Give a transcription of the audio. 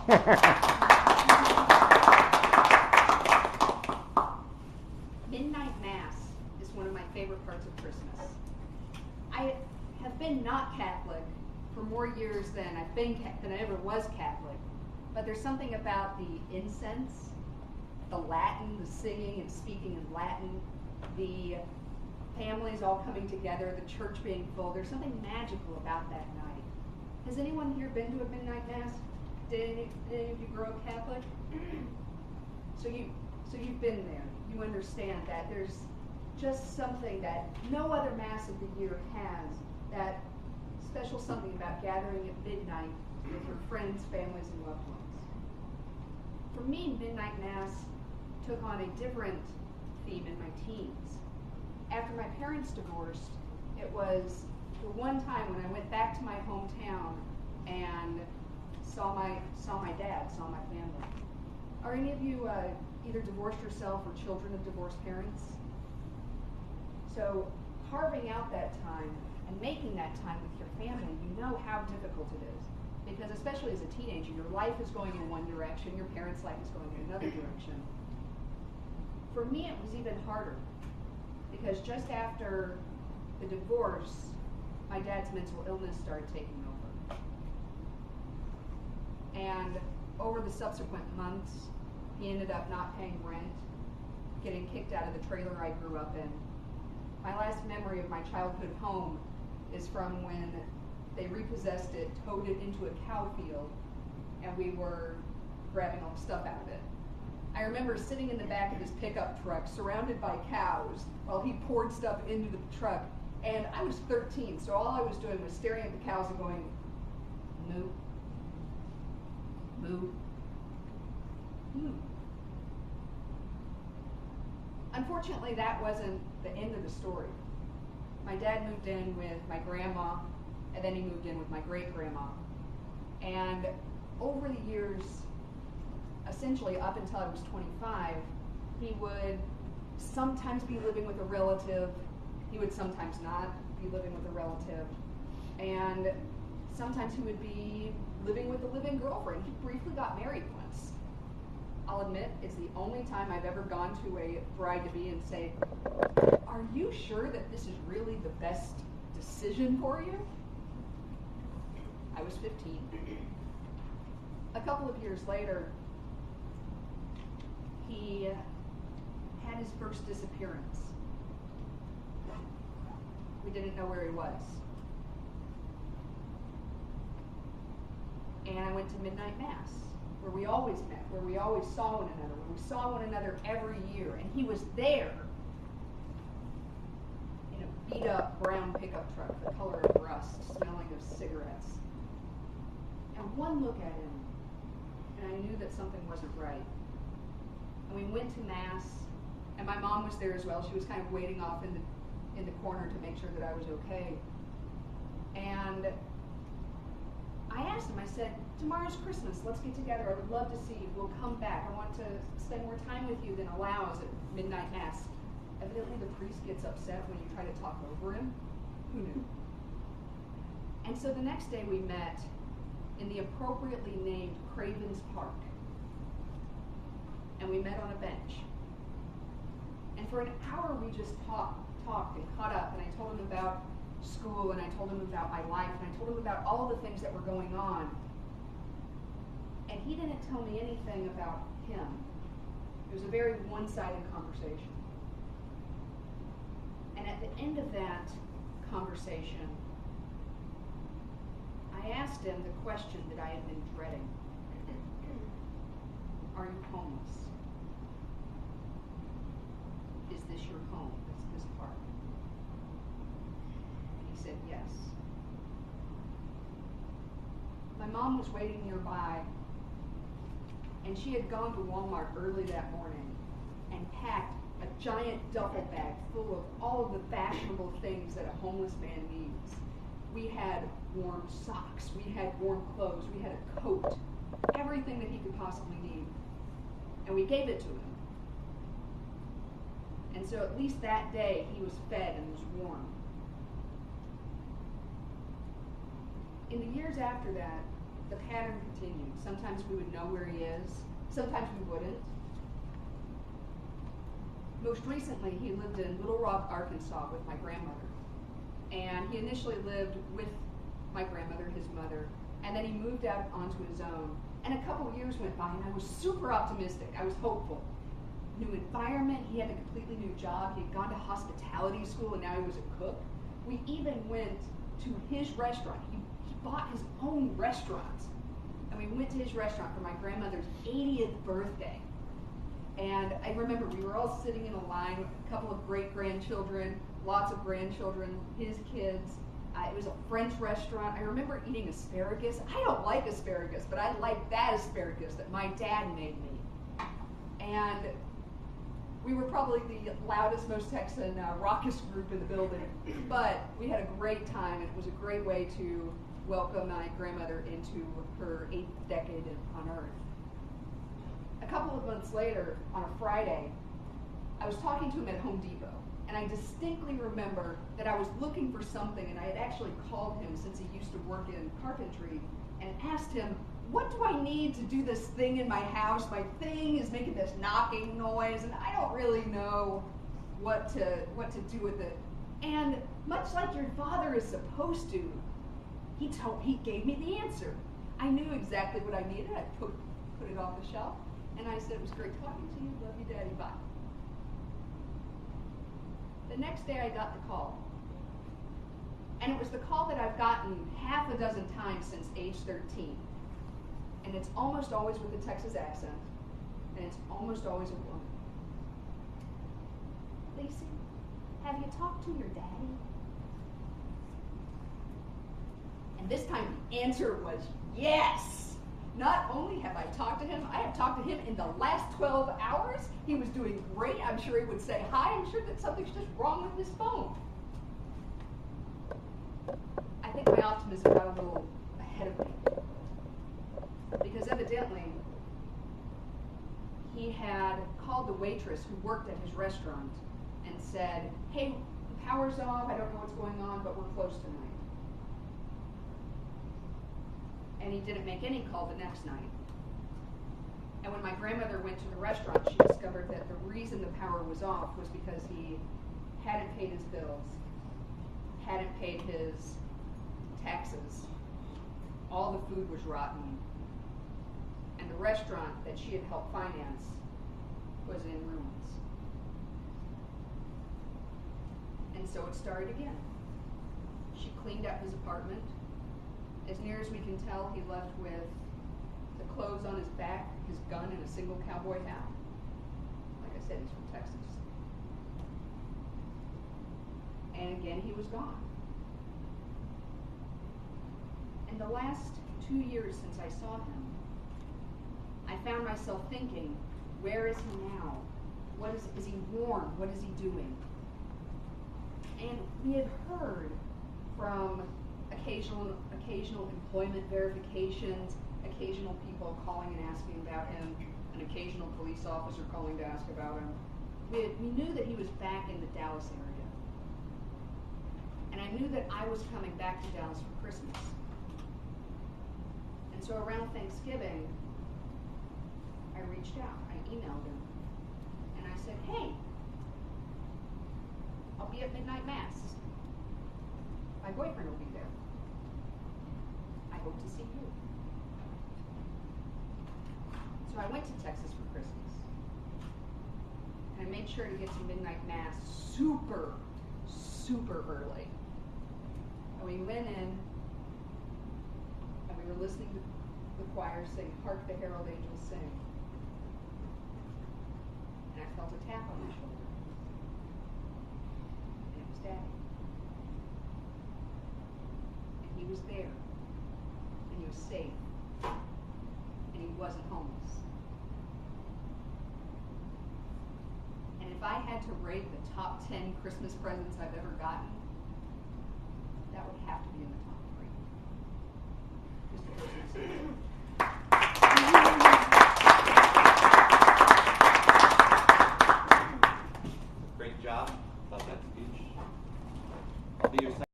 Midnight Mass is one of my favorite parts of Christmas. I have been not Catholic for more years than I ever was Catholic, but there's something about the incense, the Latin, the singing and speaking in Latin, the families all coming together, the church being full. There's something magical about that night. Has anyone here been to a midnight mass? Did any of you grow up Catholic? So you've been there. You understand that there's just something that no other mass of the year has, that special something about gathering at midnight with your friends, families, and loved ones. For me, midnight mass took on a different theme in my teens. After my parents divorced, it was the one time when I went back to my hometown and saw my dad, saw my family. Are any of you either divorced yourself or children of divorced parents? So carving out that time and making that time with your family, you know how difficult it is. Because especially as a teenager, your life is going in one direction, your parents' life is going in another direction. For me, it was even harder. Because just after the divorce, my dad's mental illness started taking over. And over the subsequent months, he ended up not paying rent, getting kicked out of the trailer I grew up in. My last memory of my childhood home is from when they repossessed it, towed it into a cow field, and we were grabbing all the stuff out of it. I remember sitting in the back of his pickup truck, surrounded by cows, while he poured stuff into the truck. And I was 13, so all I was doing was staring at the cows and going, moo, moo, moo. Unfortunately, that wasn't the end of the story. My dad moved in with my grandma, and then he moved in with my great-grandma. And over the years, essentially up until I was 25, he would sometimes be living with a relative. He would sometimes not be living with a relative. And sometimes he would be living with a live-in girlfriend. He briefly got married once. I'll admit, it's the only time I've ever gone to a bride-to-be and say, "Are you sure that this is really the best decision for you?" I was 15. A couple of years later, he had his first disappearance. We didn't know where he was. And I went to midnight mass, where we always met, where we always saw one another, where we saw one another every year, and he was there in a beat-up brown pickup truck, the color of rust, smelling of cigarettes. And one look at him, and I knew that something wasn't right. And we went to mass, and my mom was there as well. She was kind of waiting off in the corner to make sure that I was okay. And I asked him, I said, "Tomorrow's Christmas, let's get together. I would love to see you. We'll come back. I want to spend more time with you than allows at midnight mass." Evidently the priest gets upset when you try to talk over him. Who knew? And so the next day we met in the appropriately named Cravens Park. And we met on a bench. And for an hour we just talked and caught up, and I told him about school, and I told him about my life, and I told him about all the things that were going on. And he didn't tell me anything about him. It was a very one-sided conversation. And at the end of that conversation, I asked him the question that I had been dreading. Are you homeless? Is this your home? This park? And he said yes. My mom was waiting nearby, and she had gone to Walmart early that morning and packed a giant duffel bag full of all of the fashionable things that a homeless man needs. We had warm socks, we had warm clothes, we had a coat, everything that he could possibly need. And we gave it to him. And so at least that day he was fed and was warm. In the years after that, the pattern continued. Sometimes we would know where he is, sometimes we wouldn't. Most recently, he lived in Little Rock, Arkansas with my grandmother. And he initially lived with my grandmother, his mother, and then he moved out onto his own. And a couple of years went by, and I was super optimistic. I was hopeful. New environment, he had a completely new job. He had gone to hospitality school, and now he was a cook. We even went to his restaurant. He bought his own restaurant. And we went to his restaurant for my grandmother's 80th birthday. And I remember we were all sitting in a line, a couple of great-grandchildren, lots of grandchildren, his kids. It was a French restaurant. I remember eating asparagus. I don't like asparagus, but I like that asparagus that my dad made me. And we were probably the loudest, most Texan, raucous group in the building. But we had a great time, and it was a great way to welcome my grandmother into her 8th decade on Earth. A couple of months later, on a Friday, I was talking to him at Home Depot, and I distinctly remember that I was looking for something, and I had actually called him since he used to work in carpentry, and asked him, what do I need to do this thing in my house? My thing is making this knocking noise, and I don't really know what to do with it. And much like your father is supposed to, he gave me the answer. I knew exactly what I needed. I put it off the shelf. And I said, it was great talking to you. Love you, Daddy. Bye. The next day I got the call. And it was the call that I've gotten half a dozen times since age 13. And it's almost always with a Texas accent. And it's almost always a woman. Lacey, have you talked to your daddy? And this time the answer was yes. Not only have I talked to him, I have talked to him in the last 12 hours. He was doing great. I'm sure he would say hi. I'm sure that something's just wrong with his phone. I think my optimism got a little ahead of me. Because evidently, he had called the waitress who worked at his restaurant and said, hey, the power's off. I don't know what's going on, but we're closed tonight. And he didn't make any call the next night. And when my grandmother went to the restaurant, she discovered that the reason the power was off was because he hadn't paid his bills, hadn't paid his taxes, all the food was rotten, and the restaurant that she had helped finance was in ruins. And so it started again. She cleaned up his apartment. As near as we can tell, he left with the clothes on his back, his gun, and a single cowboy hat. Like I said, he's from Texas. And again, he was gone. In the last 2 years since I saw him, I found myself thinking, where is he now? Is he warm? What is he doing? And we had heard from occasional employment verifications, occasional people calling and asking about him, an occasional police officer calling to ask about him. We knew that he was back in the Dallas area. And I knew that I was coming back to Dallas for Christmas. And so around Thanksgiving, I reached out. I emailed him. And I said, hey, I'll be at midnight mass. My boyfriend will be there. I hope to see you. So I went to Texas for Christmas. And I made sure to get to midnight mass super early. And we went in, and we were listening to the choir sing, Hark the Herald Angels Sing. And I felt a tap on my shoulder. And it was Daddy. And he was there. And he was safe. And he wasn't homeless. And if I had to rate the top 10 Christmas presents I've ever gotten,